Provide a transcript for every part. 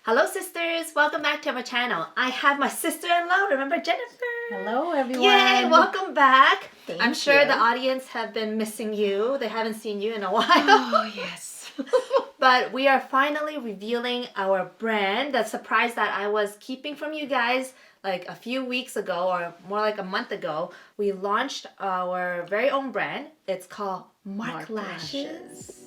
Hello sisters, welcome back to my channel. I have my sister-in-law, remember Jennifer? Hello everyone. Yay, welcome back. Thank I'm sure you. the audience have been missing you. They haven't seen you in a while. Oh yes. But we are finally revealing our brand, the surprise that I was keeping from you guys like a few weeks ago or more like a month ago. We launched our very own brand. It's called Marque Lashes.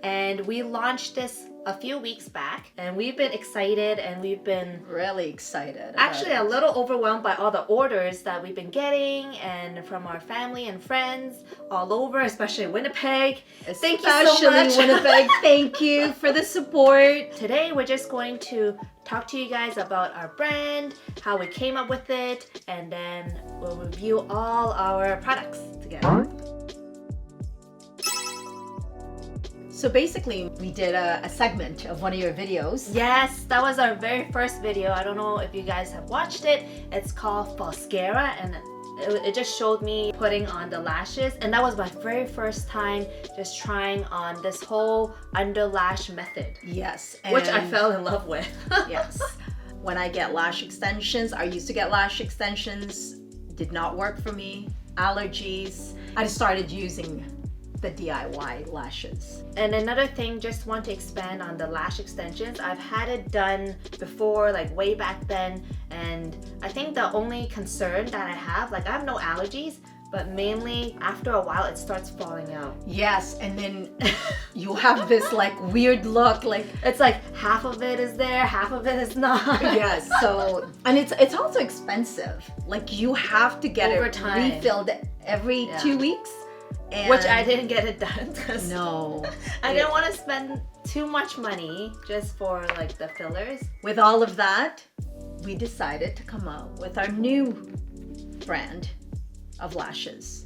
And we launched this a few weeks back, and we've been excited and we've been Really excited. actually a little overwhelmed by all the orders that we've been getting and from our family and friends all over, especially Winnipeg. Thank you so much. Winnipeg. Thank you for the support. Today we're just going to talk to you guys about our brand, how we came up with it, and then we'll review all our products together. So basically, we did a segment of one of your videos. Yes, that was our very first video. I don't know if you guys have watched it. It's called Mascara, and it just showed me putting on the lashes, and that was my very first time just trying on this whole under lash method. Yes. Which I fell in love with. Yes. When I get lash extensions, I used to get lash extensions, did not work for me. Allergies. I started using the DIY lashes. And another thing, just want to expand on the lash extensions. I've had it done before, like way back then, and I think the only concern that I have I have no allergies, but mainly after a while it starts falling out. Yes, and then you have this like weird look, like it's like half of it is there, half of it is not. Yes, so and it's also expensive. Like you have to get Over it time. refilled every 2 weeks. And Which I didn't get it done because no, I didn't want to spend too much money just for like the fillers. With all of that, we decided to come out with our new brand of lashes.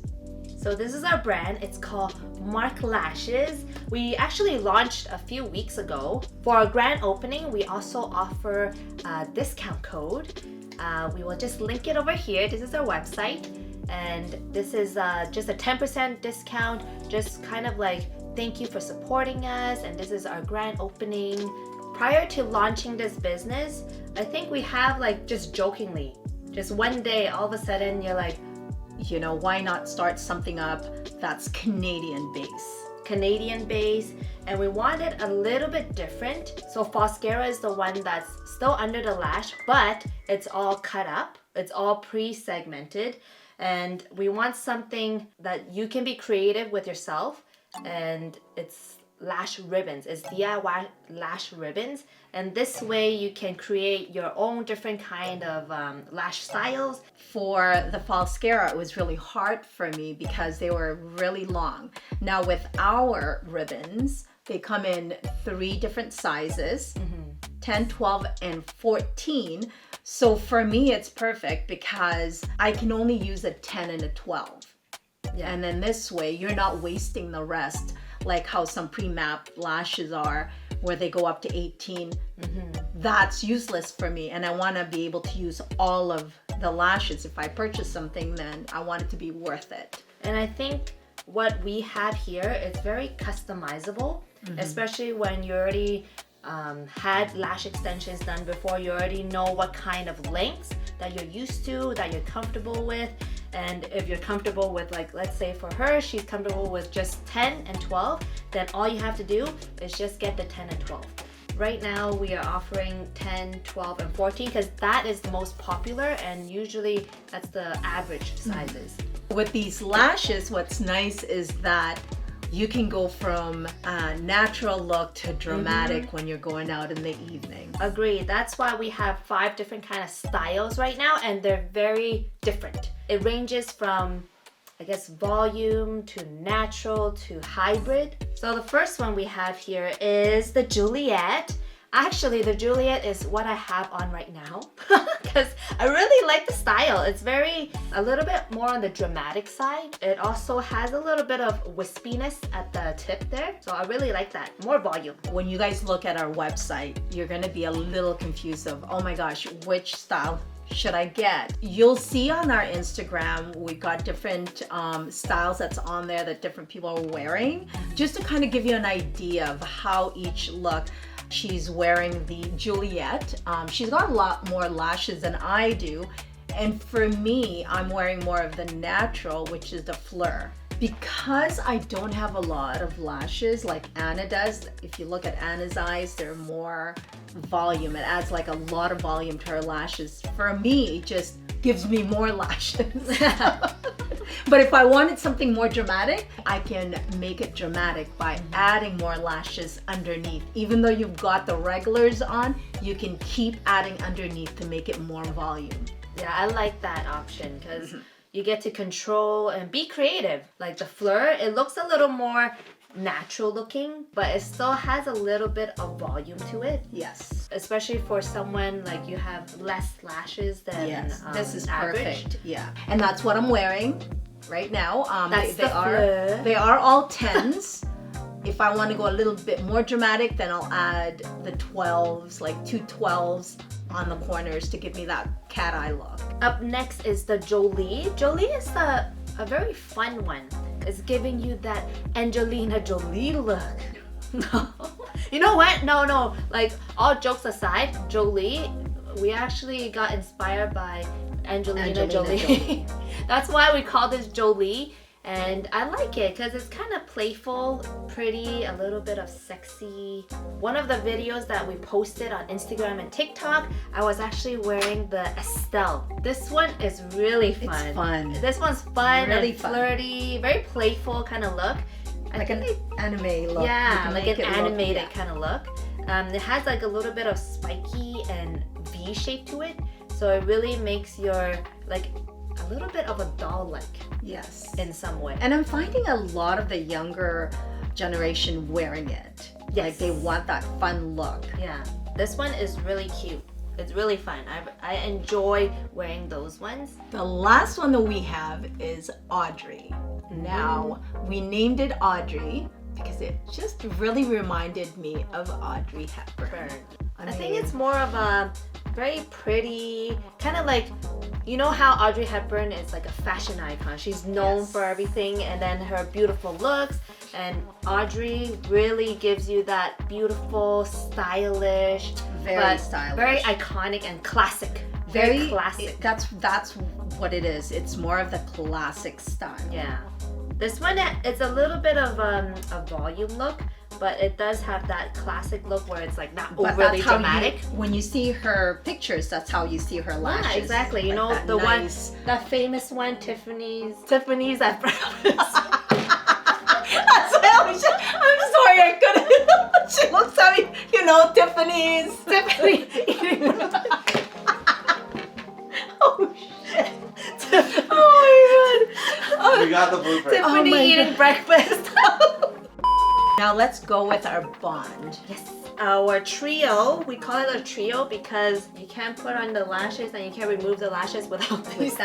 So this is our brand. It's called Marque Lashes. We actually launched a few weeks ago. For our grand opening, we also offer a discount code. We will just link it over here. This is our website. And this is just a 10% discount, just kind of like thank you for supporting us, and this is our grand opening. Prior to launching this business, I think we have like just jokingly, just one day all of a sudden you're like, you know, why not start something up that's Canadian based? Canadian based, and we wanted a little bit different. So Mascara is the one that's still under the lash, but it's all cut up, it's all pre-segmented. And we want something that you can be creative with yourself, and it's lash ribbons. It's DIY lash ribbons, and this way you can create your own different kind of lash styles. For the mascara, it was really hard for me because they were really long. Now with our ribbons, they come in 3 different sizes, 10, 12, and 14. So for me, it's perfect because I can only use a 10 and a 12. Yeah. And then this way, you're not wasting the rest, like how some pre-map lashes are, where they go up to 18. That's useless for me, and I want to be able to use all of the lashes. If I purchase something, then I want it to be worth it. And I think what we have here is very customizable, especially when you already had lash extensions done before. You already know what kind of lengths that you're used to, that you're comfortable with. And if you're comfortable with, like, let's say for her, she's comfortable with just 10 and 12, then all you have to do is just get the 10 and 12. Right now we are offering 10, 12, and 14 because that is the most popular, and usually that's the average sizes. With these lashes, what's nice is that you can go from a natural look to dramatic when you're going out in the evening. Agreed. That's why we have 5 different kind of styles right now, and they're very different. It ranges from, I guess, volume to natural to hybrid. So the first one we have here is the Juliet. Actually, the Juliet is what I have on right now because I really like the style. It's a little bit more on the dramatic side. It also has a little bit of wispiness at the tip there. So I really like that. More volume. When you guys look at our website, you're gonna be a little confused of, oh my gosh, which style should I get? You'll see on our Instagram, we've got different styles that's on there that different people are wearing, just to kind of give you an idea of how each look. She's wearing the Juliet. She's got a lot more lashes than I do. And for me, I'm wearing more of the natural, which is the Fleur. Because I don't have a lot of lashes like Anna does, if you look at Anna's eyes, they're more volume. It adds like a lot of volume to her lashes. For me, it just gives me more lashes. But if I wanted something more dramatic, I can make it dramatic by adding more lashes underneath. Even though you've got the regulars on, you can keep adding underneath to make it more volume. Yeah, I like that option because you get to control and be creative. Like the Fleur, it looks a little more natural looking, but it still has a little bit of volume to it. Yes. Especially for someone like you have less lashes than this is average. perfect. Yeah, and that's what I'm wearing right now. That's the Fleur. They are all 10s. If I want to go a little bit more dramatic, then I'll add the 12s, like 2 12s on the corners to give me that cat eye look. Up next is the Jolie. Jolie is a very fun one. It's giving you that Angelina Jolie look. No. You know what? No. Like, all jokes aside, Jolie, we actually got inspired by Angelina Jolie. That's why we call this Jolie. And I like it because it's kind of playful, pretty, a little bit of sexy. One of the videos that we posted on Instagram and TikTok, I was actually wearing the Estelle. This one is really fun. It's fun. This one's fun, Really and fun. flirty, very playful kind of look. Like an anime look. Yeah, like an animated look, kind of look. It has like a little bit of spiky and V shape to it. So it really makes your, like, a little bit of a doll-like. Yes. In some way. And I'm finding a lot of the younger generation wearing it. Yes. Like they want that fun look. Yeah. This one is really cute. It's really fun. I enjoy wearing those ones. The last one that we have is Audrey. Now, we named it Audrey because it just really reminded me of Audrey Hepburn. I think it's more of a very pretty, kind of like, you know how Audrey Hepburn is like a fashion icon. She's known for everything, and then her beautiful looks. And Audrey really gives you that beautiful, stylish, Very stylish. very iconic and classic. Very classic. That's what it is. It's more of the classic style. Yeah. This one, it's a little bit of a volume look, but it does have that classic look where it's like not overly dramatic. When you see her pictures, that's how you see her lashes. Yeah, exactly. You like know, nice... that famous one, Tiffany's at breakfast. I'm sorry, I couldn't. She looks at me, you know, Tiffany's. Tiffany eating. Oh shit. Oh my god. We got the blueprint. Tiffany eating breakfast. Now let's go with our bond. Yes. Our trio, we call it a trio because you can't put on the lashes and you can't remove the lashes without these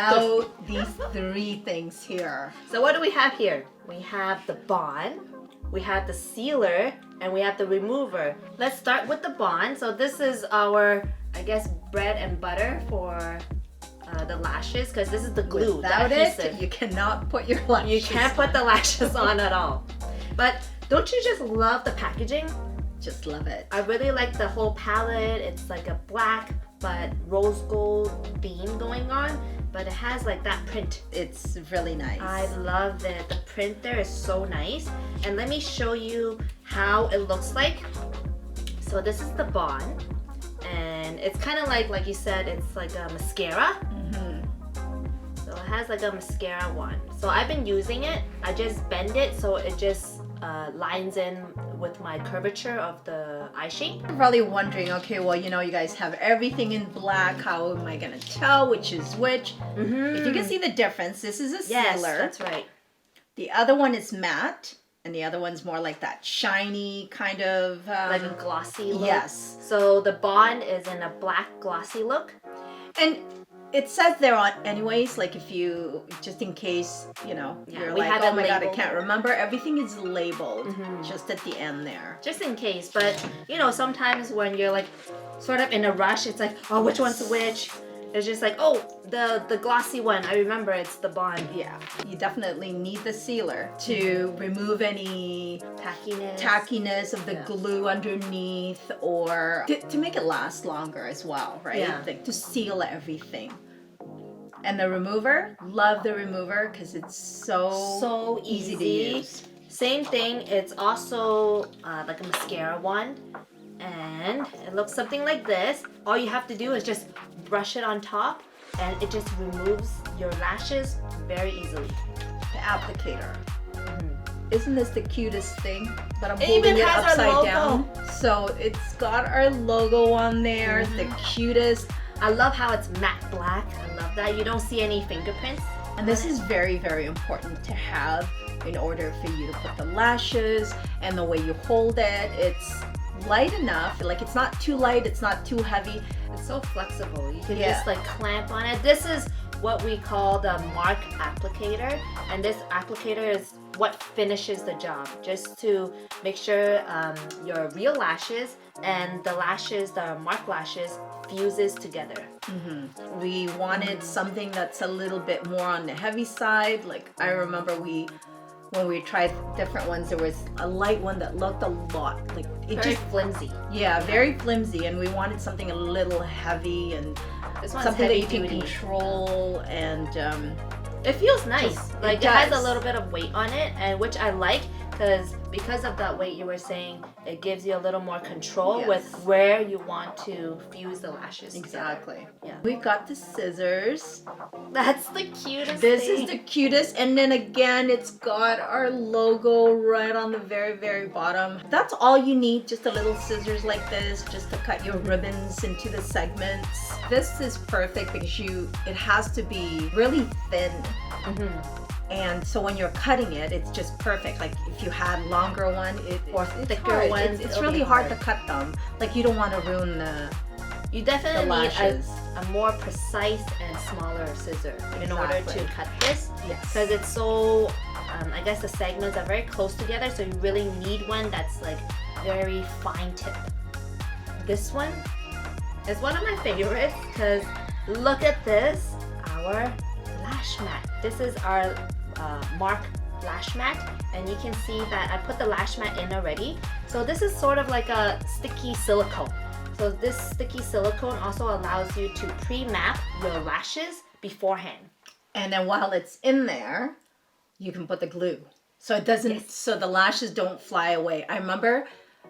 Three things here. So what do we have here? We have the bond, we have the sealer, and we have the remover. Let's start with the bond. So this is our, I guess, bread and butter for the lashes because this is the glue. Without the adhesive. it, you cannot put your lashes You can't put the lashes on at all. But don't you just love the packaging? Just love it. I really like the whole palette. It's like a black but rose gold theme going on, but it has like that print. It's really nice. I love it. The print there is so nice. And let me show you how it looks like. So this is the bond, and it's kind of like you said, it's like a mascara. So it has like a mascara one. So I've been using it. I just bend it so it just lines in with my curvature of the eye shape. I'm probably wondering, okay, well, you know, you guys have everything in black. How am I gonna tell which is which? If you can see the difference, this is a sealer. Yes, that's right. The other one is matte, and the other one's more like that shiny kind of Like a glossy look. Yes. So the bond is in a black glossy look. And it says there on anyways, like if you, just in case, you know, you're we like, have oh it my god, I labeled. can't remember. Everything is labeled just at the end there. Just in case, but you know, sometimes when you're like sort of in a rush, it's like, oh, which one's which? It's just like, oh, the glossy one. I remember it's the Bond. Yeah, you definitely need the sealer to remove any tackiness of the glue underneath, or to make it last longer as well, right? Yeah. Like to seal everything. And the remover, love the remover because it's so easy to use. Same thing, it's also like a mascara wand, and it looks something like this. All you have to do is just brush it on top, and it just removes your lashes very easily. The applicator. Isn't this the cutest thing? But I'm It holding even it has our upside logo. down. So it's got our logo on there. It's the cutest. I love how it's matte black. I love that. You don't see any fingerprints. And this is very, very important to have in order for you to put the lashes, and the way you hold it. It's light enough. Like it's not too light, it's not too heavy. It's so flexible. You can just like clamp on it. This is what we call the Marque Applicator, and this applicator is what finishes the job, just to make sure your real lashes and the lashes, the Marque lashes, fuses together. We wanted something that's a little bit more on the heavy side. Like I remember when we tried different ones, there was a light one that looked a lot like it Very just flimsy. Yeah, very flimsy, and we wanted something a little heavy and This one's something that heavy you can duty. control, and It feels nice. Like it has a does. little bit of weight on it, and which I like because of that weight you were saying, it gives you a little more control with where you want to fuse the lashes. Exactly. Yeah. We've got the scissors. That's the cutest This thing. is the cutest, and then again, it's got our logo right on the very, very bottom. That's all you need, just a little scissors like this, just to cut your ribbons into the segments. This is perfect because it has to be really thin. And so when you're cutting it, it's just perfect. Like if you had longer one, Or it's thicker hard. ones, It's it'll really be hard hard. to cut them. Like you don't want to ruin the You definitely need lashes. a more precise and smaller scissor in order to Exactly. cut this, Yes. because it's so I guess the segments are very close together, so you really need one that's like very fine tip. This one is one of my favorites because look at this, our lash mat. This is our Marque lash mat, and you can see that I put the lash mat in already. So this is sort of like a sticky silicone. So this sticky silicone also allows you to pre-map your lashes beforehand. And then while it's in there, you can put the glue. So it doesn't, so the lashes don't fly away. I remember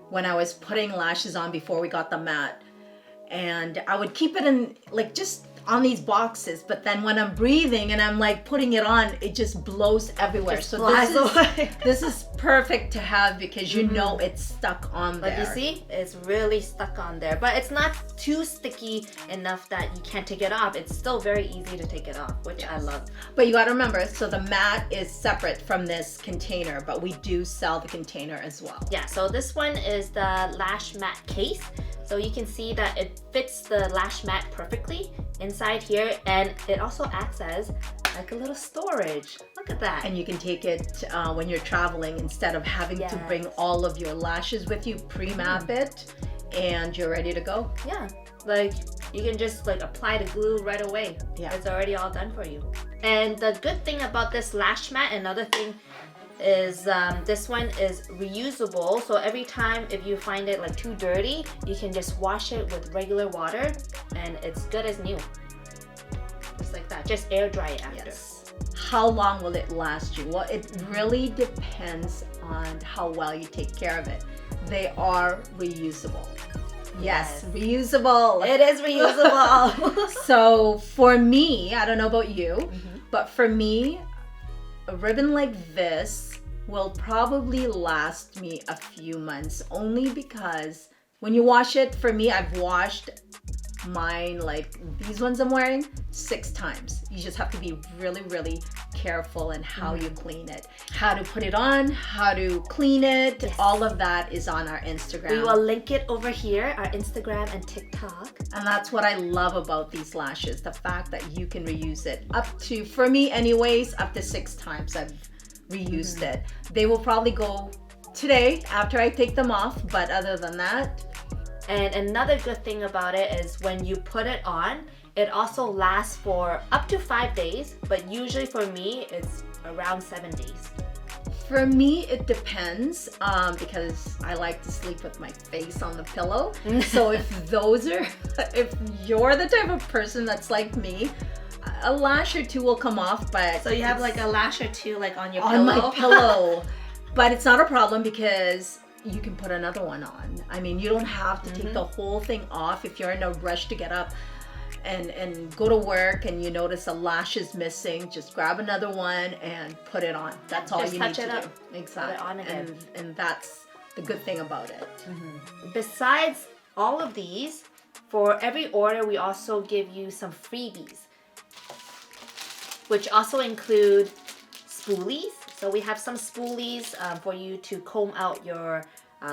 when I was putting lashes on before we got the mat, and I would keep it in like just on these boxes, but then when I'm breathing and I'm like putting it on, it just blows everywhere. Just so flies away. this is perfect to have because you know it's stuck on there. Like you see, it's really stuck on there, but it's not too sticky enough that you can't take it off. It's still very easy to take it off, which I love. But you got to remember, so the mat is separate from this container, but we do sell the container as well. Yeah, so this one is the lash mat case. So you can see that it fits the lash mat perfectly inside here, and it also acts as like a little storage. Look at that. And you can take it when you're traveling instead of having to bring all of your lashes with you, pre-map it, and you're ready to go. Yeah, like you can just like apply the glue right away. Yeah. It's already all done for you. And the good thing about this lash mat, another thing is this one is reusable, so every time if you find it like too dirty, you can just wash it with regular water and it's good as new. Just like that, just air dry it after. Yes. How long will it last you? Well, it really depends on how well you take care of it. They are reusable. Yes, reusable. It is reusable. So for me, I don't know about you, but for me, a ribbon like this will probably last me a few months, only because when you wash it, for me, I've washed mine, like these ones I'm wearing, 6 times. You just have to be really, really careful in how you clean it. How to put it on, how to clean it, all of that is on our Instagram. We will link it over here, our Instagram and TikTok. And that's what I love about these lashes, the fact that you can reuse it up to, for me anyways, up to 6 times I've reused it. They will probably go today after I take them off, but other than that, And another good thing about it is when you put it on, it also lasts for up to 5 days, but usually for me, it's around 7 days. For me, it depends because I like to sleep with my face on the pillow. So if you're the type of person that's like me, a lash or two will come off, but So you have like a lash or two like on your pillow? on my pillow. But it's not a problem because you can put another one on. I mean, you don't have to take the whole thing off if you're in a rush to get up and go to work and you notice a lash is missing. Just grab another one and put it on. That's all you need to do. Exactly. Put it on again. And that's the good thing about it. Besides all of these, for every order, we also give you some freebies, which also include spoolies. So we have some spoolies for you to comb out your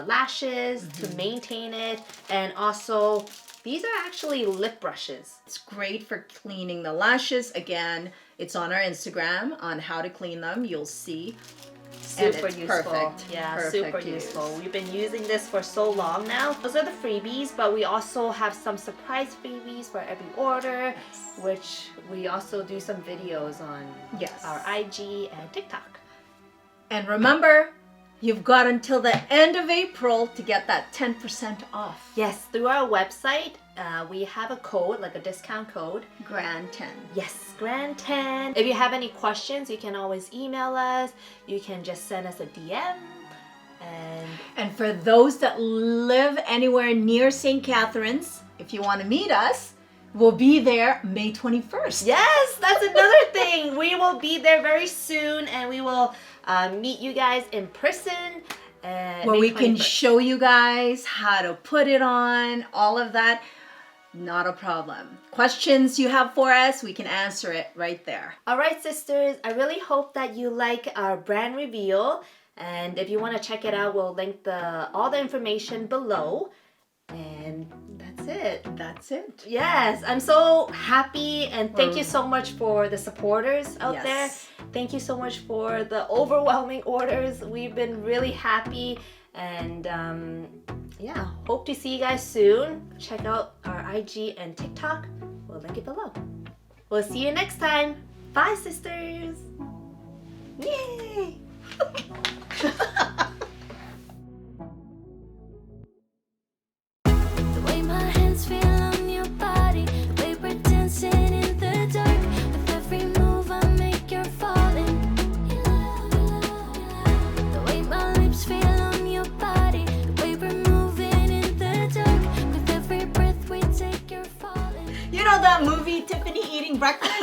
lashes, to maintain it, and also these are actually lip brushes. It's great for cleaning the lashes. Again, it's on our Instagram on how to clean them. You'll see. Super useful. Perfect. Yeah, Perfect super use. useful. We've been using this for so long now. Those are the freebies, but we also have some surprise freebies for every order, which we also do some videos on our IG and TikTok. And remember, you've got until the end of April to get that 10% off. Yes, through our website, we have a code, like a discount code. Grand 10. Yes, Grand 10. If you have any questions, you can always email us. You can just send us a DM. And for those that live anywhere near St. Catharines, if you want to meet us, we'll be there May 21st. Yes, that's another thing. We will be there very soon, and we will meet you guys in person. Where we can show you guys how to put it on, all of that. Not a problem. Questions you have for us, we can answer it right there. All right, sisters, I really hope that you like our brand reveal. And if you want to check it out, we'll link all the information below. And that's it. That's it. Yes, I'm so happy, and thank you so much for the supporters out there. Thank you so much for the overwhelming orders. We've been really happy, and yeah, hope to see you guys soon. Check out our IG and TikTok. We'll link it below. We'll see you next time. Bye, sisters. Yay! You know that movie, Tiffany Eating Breakfast?